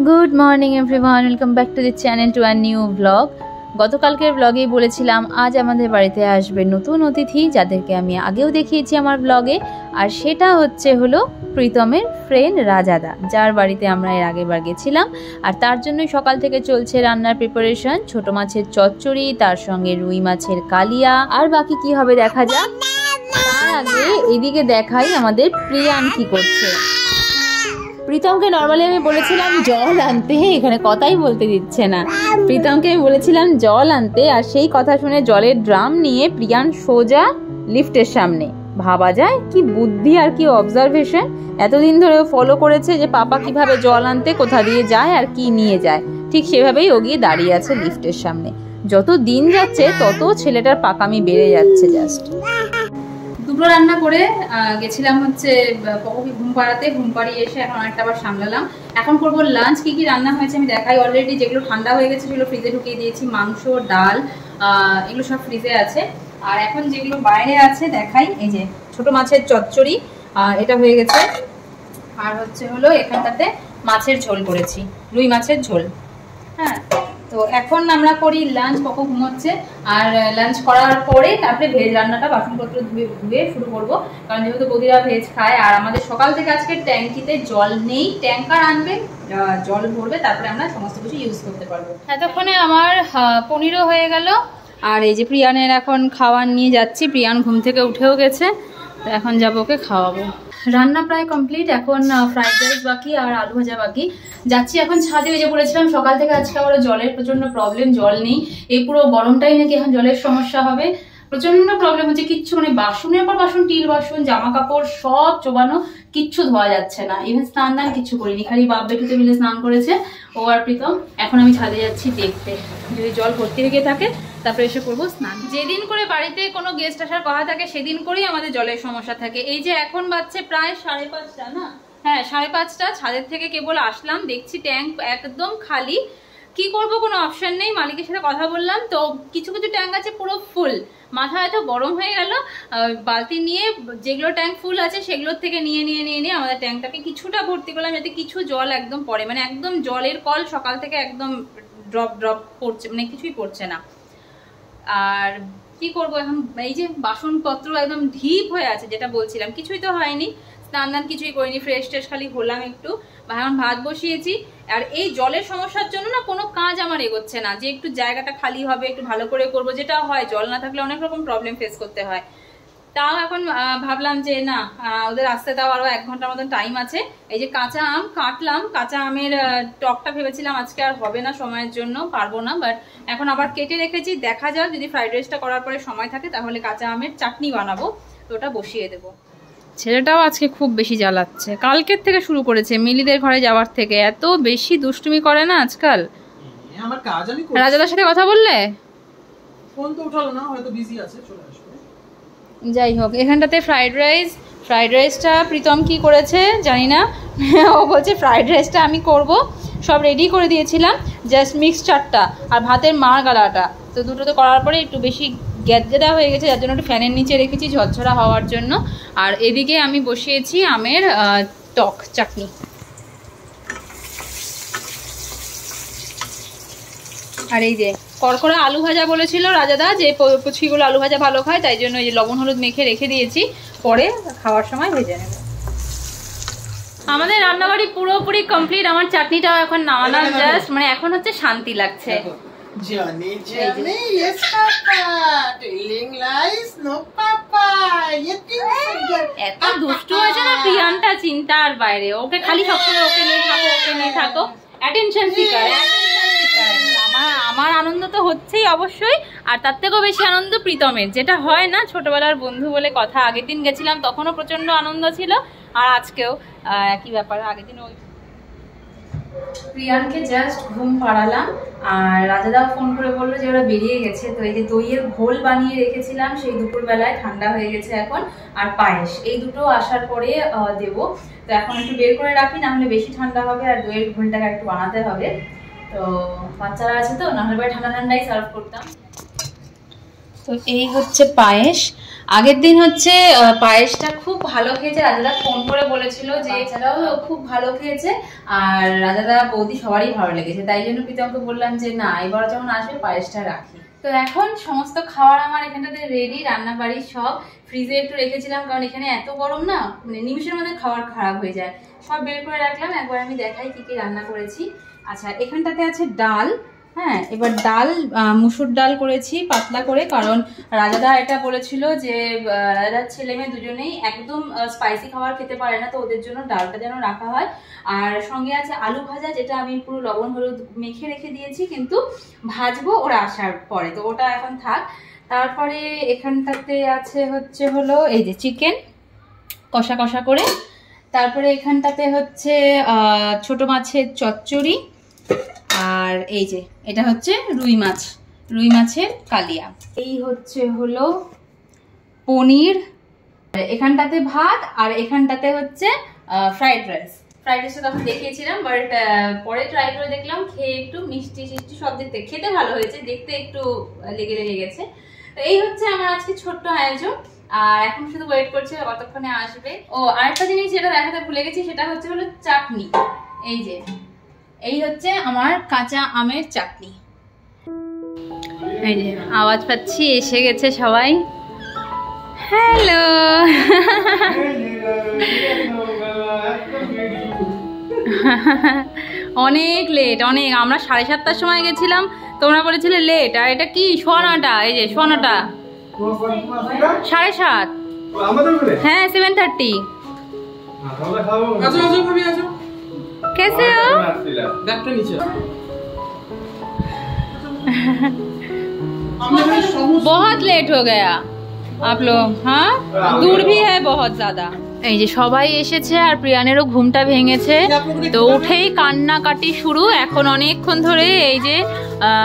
Good morning everyone, welcome back to the channel to a new blog. গতকালকের ব্লগেই বলেছিলাম আজ আমাদের বাড়িতে আসবে নতুন অতিথি, যাদেরকে আমি আগেও দেখিয়েছি আমার ব্লগে। আর সেটা হলো প্রীতমের ফ্রেন্ড রাজাদা, যার বাড়িতে আমরা এর আগেরবার গেছিলাম। আর তার জন্যই সকাল থেকে চলছে রান্নার প্রিপারেশন। ছোট মাছের চচ্চড়ি, তার সঙ্গে রুই মাছের কালিয়া, আর বাকি কি হবে দেখা যাক। তার আগে এদিকে দেখাই আমাদের প্রিয়ান কি করছে। প্রীতমকে নর্মালি আমি বলেছিলাম জল আনতে, এখানে কথাই বলতে দিচ্ছে না। প্রীতমকে আমি বলেছিলাম জল আনতে, আর সেই কথা শুনে জলের ড্রাম নিয়ে প্রিয়ান সোজা লিফটের সামনে। ভাবা যায় কি বুদ্ধি আর কি অবজারভেশন। এতদিন ধরে ফলো করেছে যে পাপা কিভাবে জল আনতে কোথা দিয়ে যায় আর কি নিয়ে যায়, ঠিক সেভাবেই ও গিয়ে দাঁড়িয়ে আছে লিফটের সামনে। যত দিন যাচ্ছে তত ছেলেটার পাকামি বেড়ে যাচ্ছে। জাস্ট দুপুর রান্না করে গেছিলাম পপুকে ঘুম পাড়াতে। ঘুম পাড়িয়ে এসে এখন অনেকটা আবার সামলালাম। এখন করবো লাঞ্চ। কি কি রান্না হয়েছে আমি দেখাই। অলরেডি যেগুলো ঠান্ডা হয়ে গেছে সেগুলো ফ্রিজে ঢুকিয়ে দিয়েছি। মাংস, ডাল, এগুলো সব ফ্রিজে আছে। আর এখন যেগুলো বাইরে আছে দেখাই। এই যে ছোট মাছের চচ্চড়ি এটা হয়ে গেছে। আর হলো এখানটাতে মাছের ঝোল করেছি, রুই মাছের ঝোল। হ্যাঁ, তো এখন আমরা করি লাঞ্চ। পপু ঘুমোচ্ছে, আর লাঞ্চ করার পরে তারপরে ভেজ রান্নাটা বাসনপত্র ধুয়ে শুরু করবো। কারণ যেহেতু বৌদিরা ভেজ খায়, আর আমাদের সকাল থেকে আজকে ট্যাঙ্কিতে জল নেই। ট্যাঙ্কার আনবে, জল ভরবে, তারপরে আমরা সমস্ত কিছু ইউজ করতে পারবো। এতক্ষণে আমার পনিরও হয়ে গেল। আর এই যে প্রিয়ানের এখন খাওয়ার নিয়ে যাচ্ছি। প্রিয়ান ঘুম থেকে উঠেও গেছে, তো এখন যাবো ওকে খাওয়াবো। রান্না প্রায় কমপ্লিট। এখন ফ্রাইড রাইস বাকি আর আলু ভাজা বাকি। যাচ্ছি এখন ছাদে। ওই যে বলেছিলাম সকাল থেকে আজকে আবার জলের প্রচন্ড প্রবলেম। জল নেই, এই পুরো গরমটাই নাকি এখন জলের সমস্যা হবে। প্রচন্ড প্রবলেম হচ্ছে। কিচ্ছু মানে বাসনের পর বাসন, টিল বাসন, জামা কাপড় সব চোবানো, কিচ্ছু ধোয়া যাচ্ছে না। ইভেন স্নান দান কিচ্ছু করিনি, খালি বাপ বেটুতে মিলে স্নান করেছে ও আর প্রীতম। এখন আমি ছাদে যাচ্ছি দেখতে, যদি জল ভর্তি হয়ে থাকে তারপরে এসে করবো স্নান। যেদিন করে বাড়িতে কোনো গেস্ট আসার কথা থাকে সেদিন করেই আমাদের জলের সমস্যা থাকে। এই যে এখন বাজছে প্রায় 5:30 না, হ্যাঁ 5:30। ছাদের থেকে কেবল আসলাম, দেখছি ট্যাঙ্ক একদম খালি। কি করব, কোনো অপশন নেই। মালিকের সাথে কথা বললাম, তো কিছু কিছু ট্যাঙ্ক আছে পুরো ফুল। মাথা এত গরম হয়ে গেল, বালতি নিয়ে যেগুলো ট্যাঙ্ক ফুল আছে সেগুলোর থেকে নিয়ে আমাদের ট্যাঙ্কটাকে কিছুটা ভর্তি করলাম, যাতে কিছু জল একদম পড়ে। মানে একদম জলের কল সকাল থেকে একদম ড্রপ পড়ছে, মানে কিছুই পড়ছে না। আর কি করব এখন, এই যে বাসনপত্র একদম ঢিপ হয়ে আছে। যেটা বলছিলাম, কিছুই তো হয়নি, স্নান দান কিছুই করিনি, ফ্রেশ ট্রেশ খালি হলাম একটু। এখন ভাত বসিয়েছি। আর এই জলের সমস্যার জন্য না কোনো কাজ আমার এগোচ্ছে না, যে একটু জায়গাটা খালি হবে, একটু ভালো করে করবো। যেটা হয় জল না থাকলে অনেক রকম প্রবলেম ফেস করতে হয়। তাও এখন ভাবলাম যে না, ওদের আসতে তাও আরো 1 ঘন্টার মতন টাইম আছে। এই যে কাঁচা আম কাটলাম, কাঁচা আমের টকটা ভেবেছিলাম আজকে আর হবে না, সময়ের জন্য পারবো না, বাট এখন আবার কেটে রেখেছি। দেখা যাক, যদি ফ্রাইড রাইসটা করার পরে সময় থাকে তাহলে কাঁচা আমের চাটনি বানাবো, তো ওটা বসিয়ে দেবো। ছেলেটাও আজকে খুব বেশি জ্বালাচ্ছে, কালকের থেকে শুরু করেছে। মিলিদের ঘরে যাওয়ার থেকে এত বেশি দুষ্টুমি করে না আজকাল। আমার কাজ আমি করছি। রাজাদার সাথে কথা বললে? ফোন তো উঠালো না, হয়তো বিজি আছে, চলে আসবে। যাই হোক, এখানটাতে ফ্রাইড রাইসটা প্রীতম কি করেছে জানি না। ও বলছে ফ্রাইড রাইসটা আমি করব, সব রেডি করে দিয়েছিলাম, জাস্ট মিক্সচারটা আর ভাতের মার গালাটা। তো দুটোতে করার পরে একটু বেশি গ্যাদগেদা হয়ে গেছে, যার জন্য একটু ফ্যানের নিচে রেখেছি ঝরঝরা হওয়ার জন্য। আর এদিকে আমি বসিয়েছি আমের টক চাটনি। আর এই যে কড়কড়া আলু ভাজা বলেছিল রাজাদা, যে পুচকিগুলো আলু ভাজা ভালো খায়, তাই জন্য এই যে লবণ হলুদ মেখে রেখে দিয়েছি, পরে খাওয়ার সময় ভেজে নেব। আমাদের রান্নাবাড়ি পুরোপুরি কমপ্লিট। আমার চাটনিটাও এখন নামালাম জাস্ট, মানে এখন হচ্ছে শান্তি লাগছে। এত দুষ্টু হয়েছে না প্রিয়ানটা, চিন্তার বাইরে। ওকে খালি সবসময় ওকে নিয়ে থাকো, অ্যাটেনশন সিকার। আমার আনন্দ তো হচ্ছেই অবশ্যই, আর তার থেকেও বেশি আনন্দ প্রীতমের। যেটা হয় না, ছোটবেলার বন্ধু বলে কথা। আগের দিন গেছিলাম তখনও প্রচন্ড আনন্দ ছিল, আর আজকেও একই ব্যাপার। আগের দিন ওই প্রিয়ানকে জাস্ট ঘুম পাড়ালাম, আর রাজাদাও ফোন করে বললো যে ওরা বেরিয়ে গেছে। তো এই যে দইয়ের ঘোল বানিয়ে রেখেছিলাম সেই দুপুরবেলায়, ঠান্ডা হয়ে গেছে এখন। আর পায়েস, এই দুটো আসার পরে দেবো। তো এখন একটু বের করে রাখি, নাহলে বেশি ঠান্ডা হবে, আর দইয়ের ঘোলটাকে একটু বানাতে হবে। তো বাচ্চারা আছে তো, নাহলে ঠান্ডা ঠান্ডাই সার্ভ করতাম। তো এই হচ্ছে পায়েস। আগের দিন হচ্ছে পায়েসটা খুব ভালো খেয়েছে, রাজাদা ফোন করে বলেছিল যে এছাড়াও খুব ভালো খেয়েছে, আর রাজাদা বৌদি সবারই ভালো লেগেছে। তাই জন্য প্রীতমকে বললাম যে না, এবার যখন আসবে পায়েসটা রাখি। তো এখন সমস্ত খাবার আমার এখানটাতে রেডি, রান্না বাড়ি সব। ফ্রিজে একটু রেখেছিলাম কারণ এখানে এত গরম না, মানে নিমিষের মধ্যে খাবার খারাপ হয়ে যায়। সব বের করে রাখলাম, একবার আমি দেখাই কি কি রান্না করেছি। আচ্ছা, এখানটাতে আছে ডাল। হ্যাঁ, এবার ডাল মুসুর ডাল করেছি পাতলা করে, কারণ রাজাদা এটা বলেছিল যে রাজাদার ছেলে মেয়ে দুজনেই একদম স্পাইসি খাবার খেতে পারে না, তো ওদের জন্য ডালটা যেন রাখা হয়। আর সঙ্গে আছে আলু ভাজা, যেটা আমি পুরো লবণ হলুদ মেখে রেখে দিয়েছি, কিন্তু ভাজবো ওরা আসার পরে, তো ওটা এখন থাক। তারপরে এখানটাতে আছে হলো এই যে চিকেন কষা কষা করে। তারপরে এখানটাতে হচ্ছে ছোট মাছের চচ্চড়ি, আর এই যে এটা হচ্ছে রুই মাছের কালিয়া। এই হলো পনির, এখানটাতে ভাত, আর এখানটাতে হচ্ছে ফ্রাইড রাইসটা তখন দেখিয়েছিলাম, বাট পরে ট্রাই করে দেখলাম, খেয়ে একটু মিষ্টি সব দিক থেকে খেতে ভালো হয়েছে, দেখতে একটু লেগে গেছে। তো এই হচ্ছে আমার আজকে ছোট্ট আয়োজন, আর এখন শুধু ওয়েট করছে কতক্ষণে আসবে। ও আরেকটা জিনিস যেটা দেখাতে ভুলে গেছি, সেটা হলো চাটনি। এই হচ্ছে আমার কাঁচা আমের চাটনি। এই যে আওয়াজ পাচ্ছি, এসে গেছে সবাই। হ্যালো। অনেক লেট, অনেক। আমরা 7:30টার সময় গেছিলাম, তোমরা বলেছিলে লেট। আর এটা কি সোয়ানাটা, এই যে সোয়ানাটা 7:30। হ্যাঁ 7:30। कैसे हो? बहुत लेट हो गया आप लोग। हाँ, दूर भी है बहुत ज्यादा। এই যে সবাই এসেছে, আর প্রিয়ানেরও ঘুমটা ভেঙেছে, তো উঠেই কান্নাকাটি শুরু। এখন অনেকক্ষণ ধরে এই যে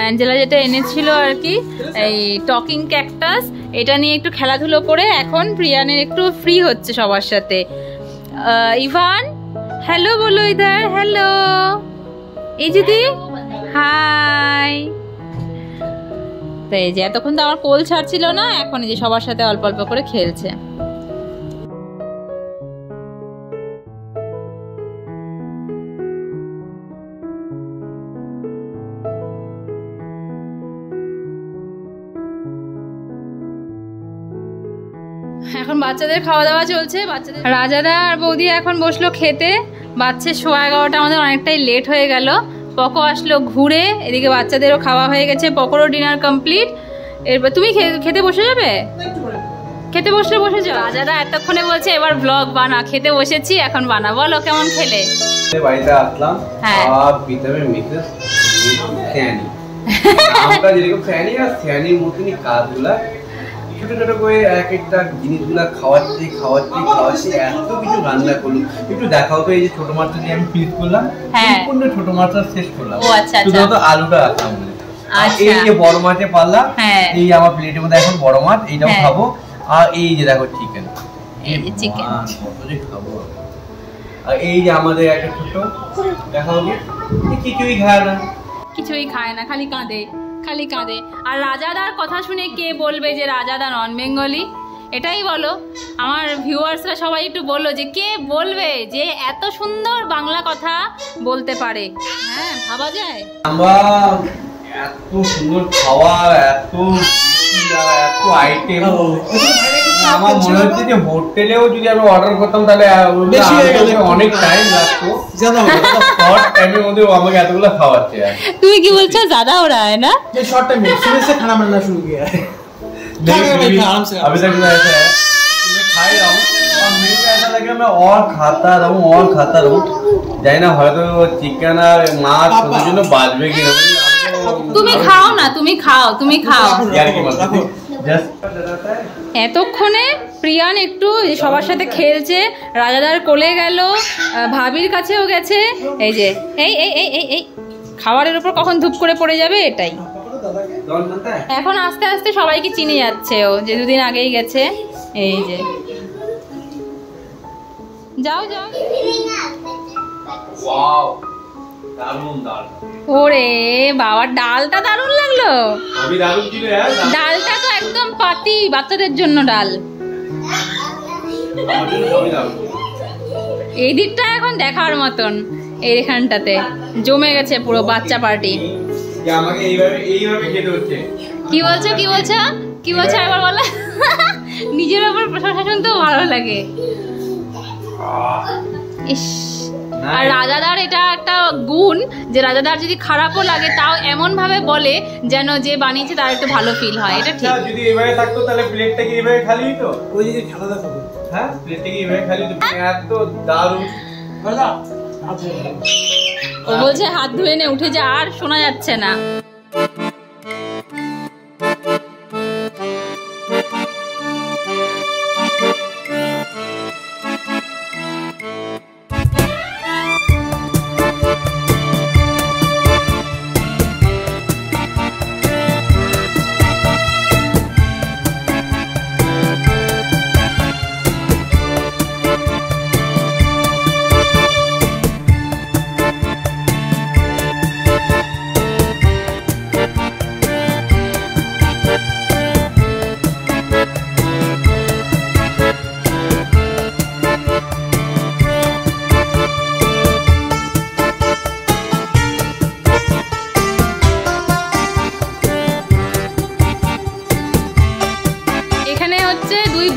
অ্যাঞ্জেলা যেটা এনেছিল আর কি, এই টকিং ক্যাকটাস, এটা নিয়ে একটু খেলাধুলো করে এখন প্রিয়ানের একটু ফ্রি হচ্ছে সবার সাথে। ইভান हेलो बोलो इधर, हेलो। এই দিদি হাই। তো এই যে এতক্ষণ তো আমার কোল ছাড়ছিল না, এখন এই যে সবার সাথে অল্প অল্প করে খেলছে। এখন বাচ্চাদের খাওয়া দাওয়া চলছে। রাজাদা আর বৌদি এখন বসলো খেতে। বাচ্চা 11:15, আমাদের অনেকটাই লেট হয়ে গেল। পকো আসলো ঘুরে, এদিকে বাচ্চাদেরও খাওয়া হয়ে গেছে, পকোরও ডিনার কমপ্লিট। এরপর তুমি খেতে বসে যাবে? খেতে বসলে বসে যাও। রাজাদা এতক্ষণে বলছে এবার ব্লগ বানা, খেতে বসেছি এখন বানা। বলো কেমন খেলে? বাড়িতে আসলাম, ভিতরে মিসেস স্যানি, আমরা যেরকম স্যানি আর স্যানির মতনই কাজগুলা ছোট ছোট করে এক একটা জিনিসগুলা খাওয়াচ্ছি, এত কিছু রান্না করলো। একটু দেখাও তো, এই যে ছোট মাছটা দিয়ে আমি পিস করলাম, সম্পূর্ণ ছোট মাছটা শেষ করলাম, শুধুমাত্র আলুটা রাখলাম। এই যে বড় মাছে পারলাম, এই আমার প্লেটের মধ্যে এখন বড় মাছ, এইটাও খাবো। আর এই যে দেখো চিকেন, খাবো। আর এই যে আমাদের একটা ছোট দেখাও, কিছুই খায় না, খালি কাঁদে। আর রাজাদার কথা শুনে কে বলবে যে রাজাদা নন বেঙ্গলি? এটাই বলো, আমার ভিউয়ার্সরা সবাই একটু বললো যে কে বলবে যে এত সুন্দর বাংলা কথা বলতে পারে। হ্যাঁ, ভাবা যায়। আমরা এত সুন্দর খাওয়া, এত আইটেম, আমার মনে হচ্ছে যে হোটেলেও যদি আমরা অর্ডার করতাম তাহলে অনেক টাইম লাগতো। শর্ট টাইমের মধ্যে আমাকে এতগুলো খাওয়াচ্ছে। তুমি কি বলছো? ज़्यादा हो रहा है ना? ये शॉर्ट टाइम में सुबह से खाना बनना शुरू किया है। आराम से अभी तक ऐसा है, मैं खा ही रहा हूँ और मेरे को ऐसा लगे मैं और खाता रहूँ। जाए ना হয়তো চিকেন আর মাছ ওদের জন্য বাজবে কি না। তুমি খাও না, তুমি খাও। এতক্ষণে প্রিয়ান একটু সবার সাথে খেলছে, রাজাদার কোলে গেল, ভাবির কাছেও গেছে। এই যে এই খাবারের উপর কখন ধূপ করে পড়ে যাবে এটাই। এখন আস্তে আস্তে সবাইকে চিনে যাচ্ছে ও, যে দুদিন আগেই গেছে। এই যে যাও ওরে বাবা, ডালটা দারুণ লাগলো। ডালটা তো একদম পাতি, বাচ্চাদের জন্য ডাল। এই দিকটা এখন দেখার মতন, এইখানটাতে জমে গেছে পুরো বাচ্চা পার্টি। কি বলছো কি বলছো কি বলছো একবার বলো। নিজের উপর প্রশাসন তো ভালো লাগে। ইস, আর রাজাদার এটা একটা গুণ যে রাজাদার যদি খারাপও লাগে তাও এমন ভাবে বলে যেন যে বানিয়েছে তার একটু ভালো ফিল হয়। এটা ঠিক। যদি এবারে থাকতো তাহলে প্লেটটা কি এবারে খালি হতো? ওই যদি খালাদা থাকতো, হ্যাঁ প্লেটটা কি এবারে খালি হতো? এত দারুণ। ও বলছে হাত ধুয়ে নে, উঠে যা, আর শোনা যাচ্ছে না।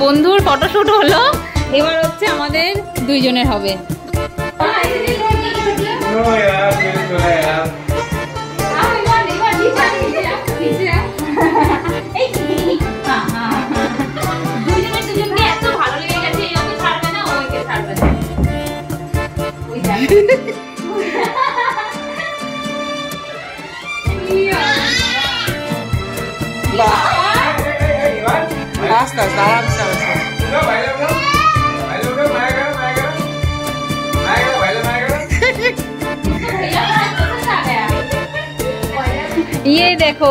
বন্ধুর ফটোশুট হলো, এবার হচ্ছে আমাদের দুইজনের হবে। দুজনকে এত ভালো লেগে গেছে, ওকে ছাড়বে না, ওকে ছাড়বে না। Basta, dalam sama-sama. ये देखो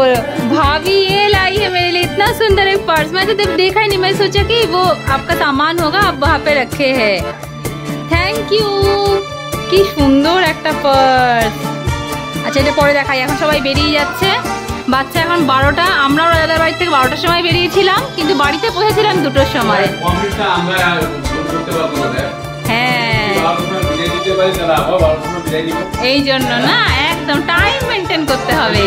भाभी, ये लाई है मेरे लिए इतना सुंदर एक पर्स। मैं तो देखा ही नहीं, मैं सोचा कि वो आपका सामान होगा, आप वहाँ पे रखे हैं। थैंक यू, কি সুন্দর একটা পার্স। আচ্ছা এটা পরে দেখাই, এখন সবাই বেরিয়ে যাচ্ছে। বাচ্চা এখন 12টা, আমরাও রাজাদার বাড়ি থেকে 12টার সময় বেরিয়েছিলাম, কিন্তু বাড়িতে পৌঁছেছিলাম 2টোর সময়। হ্যাঁ এই জন্য না, একদম টাইম মেনটেন করতে হবে।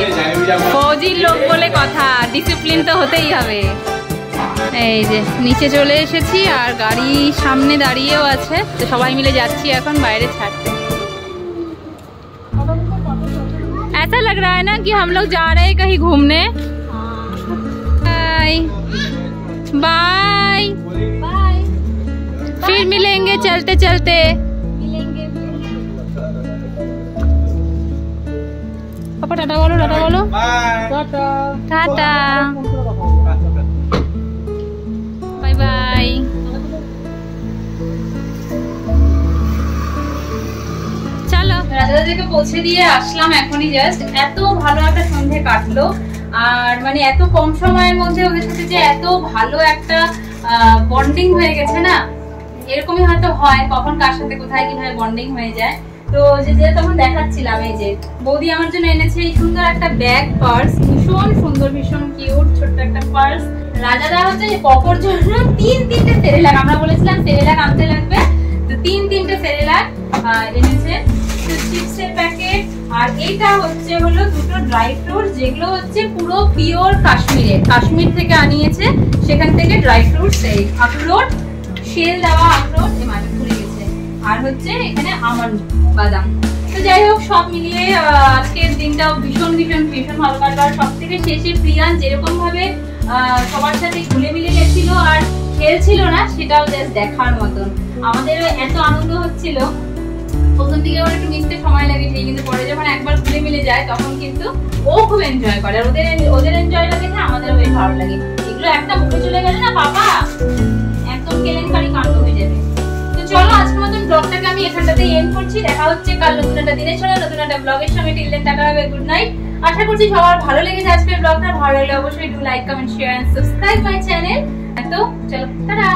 ফৌজির লোক বলে কথা, ডিসিপ্লিন তো হতেই হবে। এই যে নিচে চলে এসেছি, আর গাড়ি সামনে দাঁড়িয়েও আছে, তো সবাই মিলে যাচ্ছি এখন বাইরে ছাড়তে। ऐसा लग रहा है ना कि हम लोग जा रहे हैं कहीं घूमने। बाय बाय बाय, फिर मिलेंगे चलते चलते। पापा टाटा बोलो, टाटा बोलो, टाटा टाटा, बाय बाय। রাজাদাকে পৌঁছে দিয়ে আসলাম এখনই জাস্ট। এত ভালো একটা সন্ধে কাটলো, আর মানে এত কম সময়ের মধ্যে ওদের সাথে যে এত ভালো একটা বন্ডিং হয়ে গেছে না, এরকমই হয়তো হয় কখন কার সাথে কোথায় কিভাবে বন্ডিং হয়ে যায়। তো যে তখন দেখাচ্ছিলাম, এই যে বৌদি আমার জন্য এনেছে এই সুন্দর একটা ব্যাগ পার্স, ভীষণ সুন্দর, ভীষণ কিউট ছোট্ট একটা পার্স। রাজাদা হচ্ছে পপর জন্য 3-3টে সেরেলাক, আমরা বলেছিলাম সেরেলাক আনতে লাগবে, তো 3-3টে সেরেলাক এনেছে, চিপসের প্যাকেট। আর এটা হচ্ছে হলো 2টো ড্রাই ফ্রুট, যেগুলো হচ্ছে পুরো পিওর কাশ্মীর থেকে আনিয়েছে, সেখান থেকে ড্রাই ফ্রুটস, এই আখরোট, শেল দেওয়া আখরোট, এই মাঝে ভরে গেছে, আর হচ্ছে এখানে আমন্ড বাদাম। তো যাই হোক সব মিলিয়ে আজকের দিনটাও ভীষণ ভীষণ ভীষণ ভালো কাটলো। আর সব থেকে শেষে প্রিয়ান যেরকম ভাবে সবার সাথে ঘুলে মিলে গেছিল আর খেলছিল না, সেটাও জাস্ট দেখার মতন। আমাদের এত আনন্দ হচ্ছিল, প্রথম দিকে ওর একটু মিশতে সময় লাগে ঠিক, কিন্তু পরে যখন একবার ঘুরে মিলে যায় তখন কিন্তু ও খুব এনজয় করে। আর ওদের এনজয়টা দেখে আমাদেরও বেশ ভালো লাগে। এগুলো একটা মুখে চলে গেলে না বাবা একদম কেলেঙ্কারি কাণ্ড হয়ে যাবে। তো চলো আজকের মতন ব্লগটাকে আমি এখানটাতেই এন্ড করছি। দেখা হচ্ছে কাল নতুন একটা দিনের সঙ্গে, নতুন একটা ব্লগের সঙ্গে। Till then tata, bye, good night. আশা করছি সবার ভালো লেগেছে আজকের ব্লগটা। ভালো লাগলে অবশ্যই do like, comment, share and subscribe my channel. তো চলো টাটা।